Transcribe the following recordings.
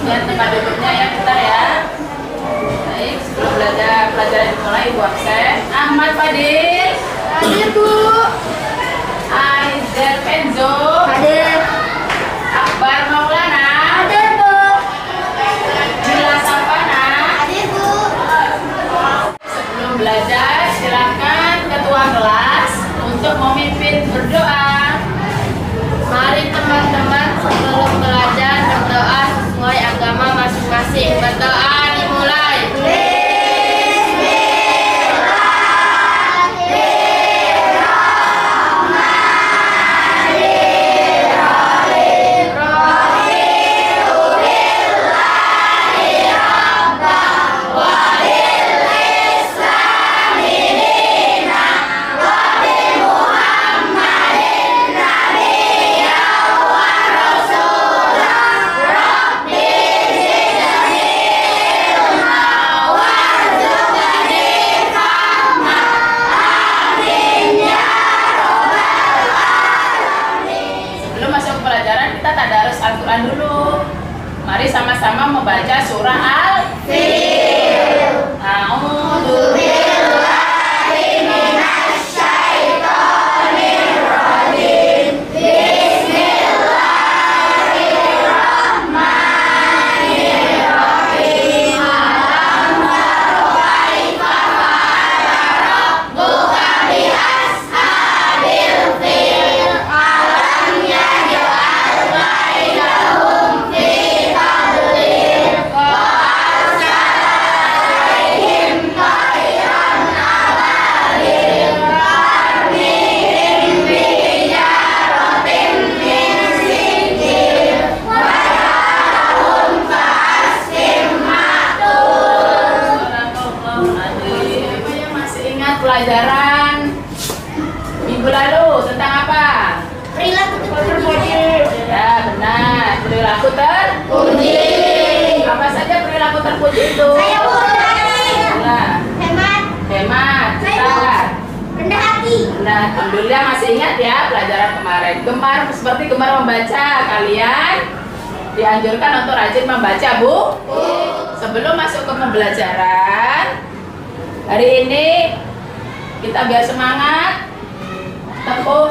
Lihat tempat duduknya ya kita ya. Baik, sebelum pelajaran dimulai Ibu absen. Ahmad Fadil. Hadir, Bu. Aizer Kenzo. Hadir. Akbar Maulana. Hadir, Bu. Jila Savana. Hadir, Bu. Sebelum belajar, silakan ketua kelas untuk memimpin berdoa. Mari teman-teman sebelum belajar berdoa sesuai agama masing-masing. Berdoa dimulai. Sebelum masuk ke pelajaran, kita tadarus Al-Quran dulu. Mari sama-sama membaca surah Al-Fil. A'udzu billahi minasy syaithanir rajim. Bismillahirrahmanirrahim. Alam tara kaifa fa'ala rabbuka bi ashabil fil. Alam yaj'al kaidahum fi tadlil. Wa arsala alaihim tayran ababil. Tarmihim bijaratin min sijil. Wa ja'alahum ka'asfin ma'kul. Siapa yang masih ingat pelajaran minggu lalu tentang apa? Perilaku terpuji. Ya benar, perilaku terpuji. Apa saja perilaku terpuji itu? Saya Nah, hemat, hemat, Saya sabar. rendah hati. Nah, alhamdulillah masih ingat ya pelajaran kemarin. Gemar seperti gemar membaca, kalian dianjurkan untuk rajin membaca, Bu. Sebelum masuk ke pembelajaran, hari ini kita biar semangat. Tepuk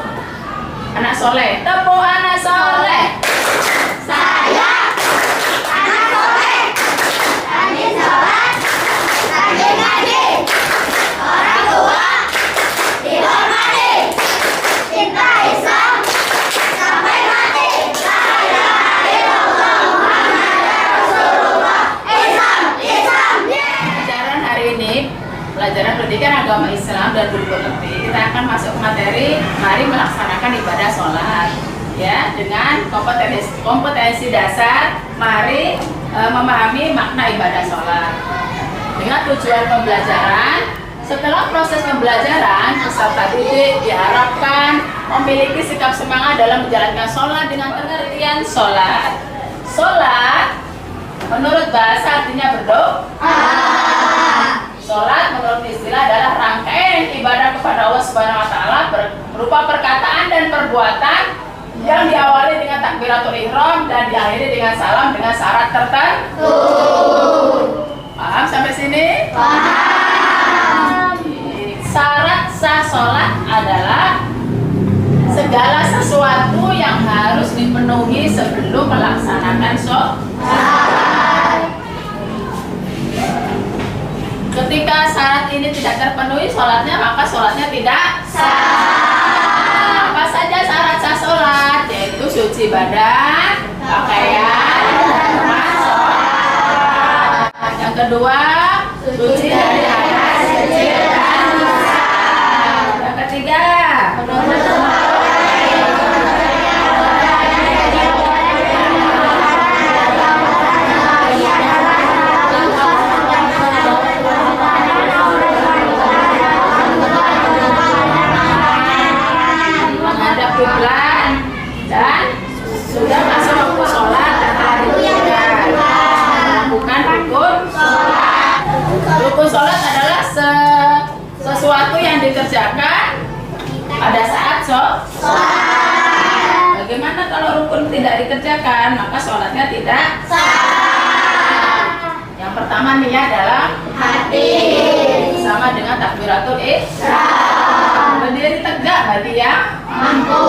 anak soleh. Tepuk anak soleh. Saya anak soleh, rajin sholat, rajin ngaji, orang tua dihormati, cinta Islam sampai mati. La ilaha illallah Muhammadur Rasulullah. Islam, Islam. Pelajaran hari ini, pelajaran pendidikan agama Islam dan berikut lebih, kita akan masuk ke materi. Mari melaksanakan ibadah sholat ya, dengan kompetensi dasar. Mari memahami makna ibadah sholat dengan tujuan pembelajaran. Setelah proses pembelajaran, peserta didik diharapkan memiliki sikap semangat dalam menjalankan sholat dengan pengertian sholat. Sholat menurut bahasa artinya berdoa. Sholat menurut istilah adalah rangkaian ibadah kepada Allah Subhanahu wa taala berupa perkataan dan perbuatan yang diawali dengan takbiratul ihram dan diakhiri dengan salam dengan syarat tertentu. Paham sampai sini? Paham. Syarat sah sholat adalah segala sesuatu yang harus dipenuhi sebelum melaksanakan sholat. Ketika syarat ini tidak terpenuhi sholatnya, maka sholatnya tidak sah. Apa saja syarat sah sholat? Yaitu suci badan, pakaian, dan tempat sholat. Yang kedua, suci dari hadas kecil dan besar. Yang ketiga, menghadap kiblat dan sudah masuk waktu sholat dan telah ditentukan melakukan rukun sholat. Rukun sholat adalah sesuatu yang dikerjakan pada saat sholat. Bagaimana kalau rukun tidak dikerjakan, maka sholatnya tidak sah. Pertama niat dalam hati. sama dengan takbiratul ihram. Berdiri tegak berarti ya. Mampu.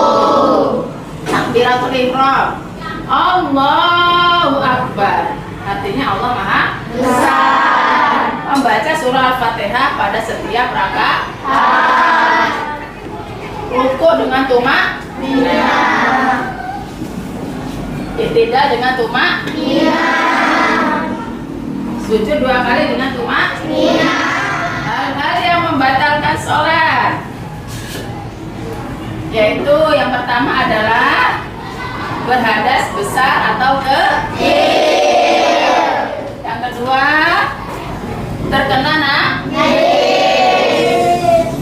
Takbiratul ihram. Allahu Akbar. Artinya Allah Maha Besar. Membaca surah Al-Fatihah pada setiap rakaat. Rukuk dengan tumak. I'tidal dengan tumak. Sujud 2 kali dengan tumak. Hal-hal yang membatalkan sholat, yaitu yang pertama adalah berhadas besar atau kecil. Yang kedua, terkena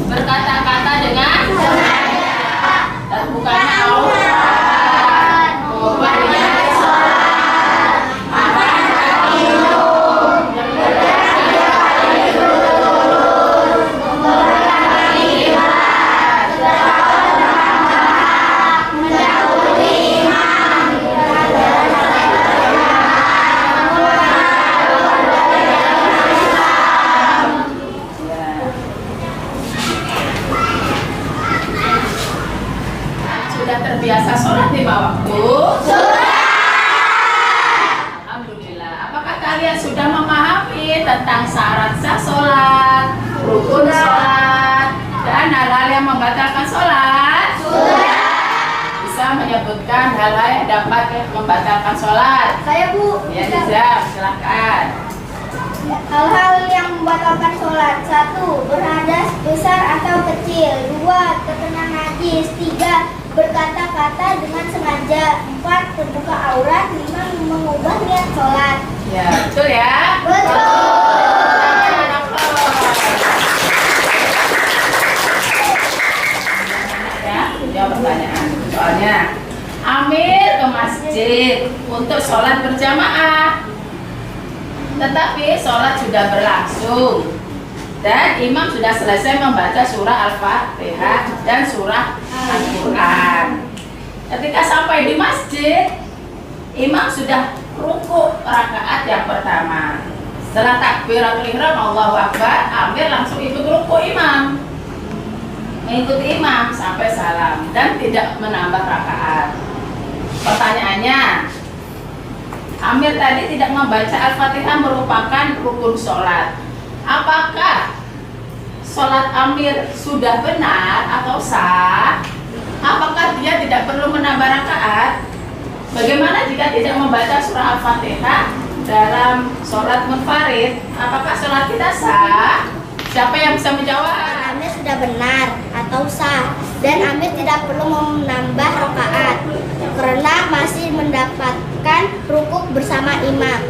berkata-kata dengan dan bukannya aurat, mengubah dengan sudah terbiasa sholat 5 waktu. Alhamdulillah. Apakah kalian sudah memahami tentang syarat sah sholat, rukun sholat, dan hal-hal yang membatalkan sholat? Bisa menyebutkan hal-hal yang dapat membatalkan sholat? Saya Bu. Ya, Nizam, silahkan. Hal-hal yang membatalkan sholat: 1. Berhadas besar atau kecil. 2. Terkena najis. 3. Berkata-kata dengan sengaja. 4. Terbuka aurat. 5. Mengubah niat sholat. Ya, betul ya? Ya, jawab pertanyaan. Soalnya Amir ke masjid untuk sholat berjamaah, tetapi sholat sudah berlangsung dan imam sudah selesai membaca surah Al-Fatihah dan surah Al-Quran. Ketika sampai di masjid, imam sudah rukuk rakaat yang pertama. Setelah takbiratul ihram Allahu Akbar, Amir langsung ikut rukuk imam, mengikuti imam sampai salam dan tidak menambah rakaat. Pertanyaannya, Amir tadi tidak membaca Al-Fatihah merupakan rukun sholat. Apakah sholat Amir sudah benar atau sah? Apakah dia tidak perlu menambah rakaat? Bagaimana jika tidak membaca surah Al-Fatihah dalam sholat munfarid? Apakah sholat kita sah? Siapa yang bisa menjawab? Amir sudah benar atau sah, dan Amir tidak perlu menambah rakaat karena masih mendapatkan rukuk bersama imam.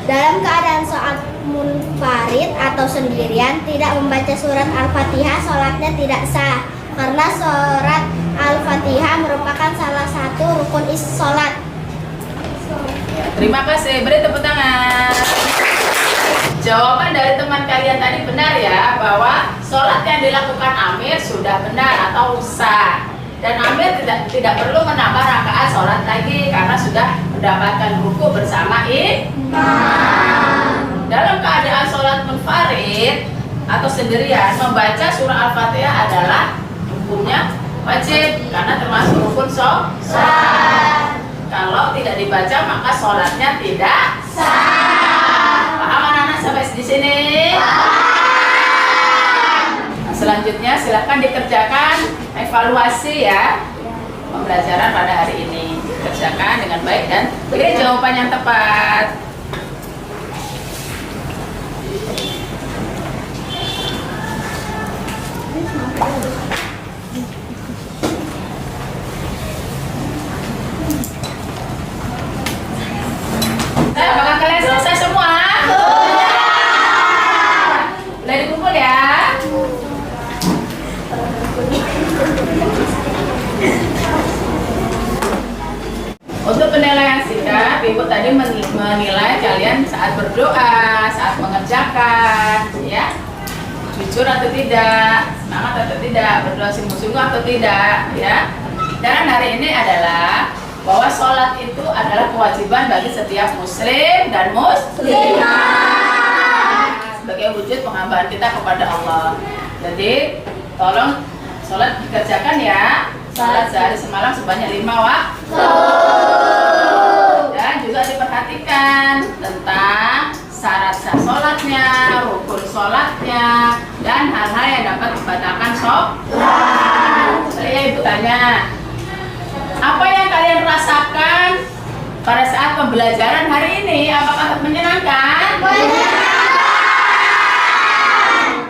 Dalam keadaan sholat munfarid atau sendirian tidak membaca surat Al-Fatihah, sholatnya tidak sah karena surat Al-Fatihah merupakan salah satu rukun sholat. Terima kasih, beri tepuk tangan. Jawaban dari teman kalian tadi benar ya, bahwa sholat yang dilakukan Amir sudah benar atau sah, dan Amir tidak perlu menambah rakaat sholat lagi karena sudah mendapatkan rukuk bersama imam. Dalam keadaan sholat munfarid atau sendirian, membaca surah Al-Fatihah adalah hukumnya wajib karena termasuk rukun sholat. Kalau tidak dibaca maka sholatnya tidak sah. Paham anak-anak sampai di sini? Nah, selanjutnya silakan dikerjakan evaluasi ya pembelajaran pada hari ini. Kerjakan dengan baik dan beri jawaban yang tepat. Apakah kalian selesai semua? Boleh dikumpul ya. Untuk penilaian sikap, Ibu tadi menilai kalian saat berdoa, saat mengerjakan, ya, jujur atau tidak, semangat atau tidak, berdoa sungguh-sungguh atau tidak, ya. Dan hari ini adalah bahwa sholat itu adalah kewajiban bagi setiap muslim dan muslimah sebagai wujud penghambaan kita kepada Allah. Jadi tolong sholat dikerjakan ya. Sholat sehari semalam sebanyak 5 waktu. Dan juga diperhatikan tentang syarat sah sholatnya, rukun sholatnya, dan hal-hal yang dapat membatalkan sholat. Saya ibu tanya, apa yang kalian rasakan pada saat pembelajaran hari ini? Apakah menyenangkan?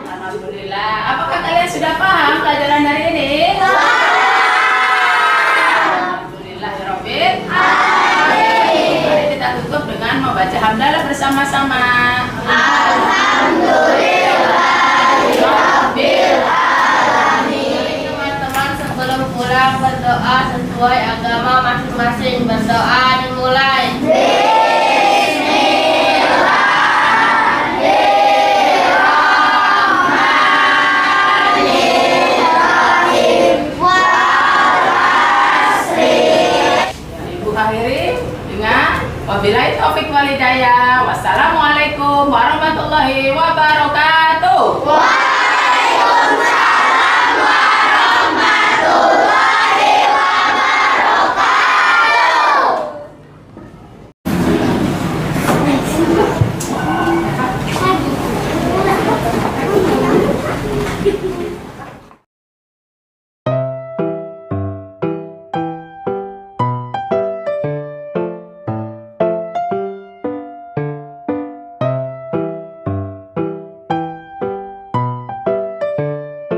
Alhamdulillah. Apakah kalian sudah paham pelajaran hari ini? Alhamdulillahirobbil alamin. Mari kita tutup dengan membaca hamdalah bersama-sama.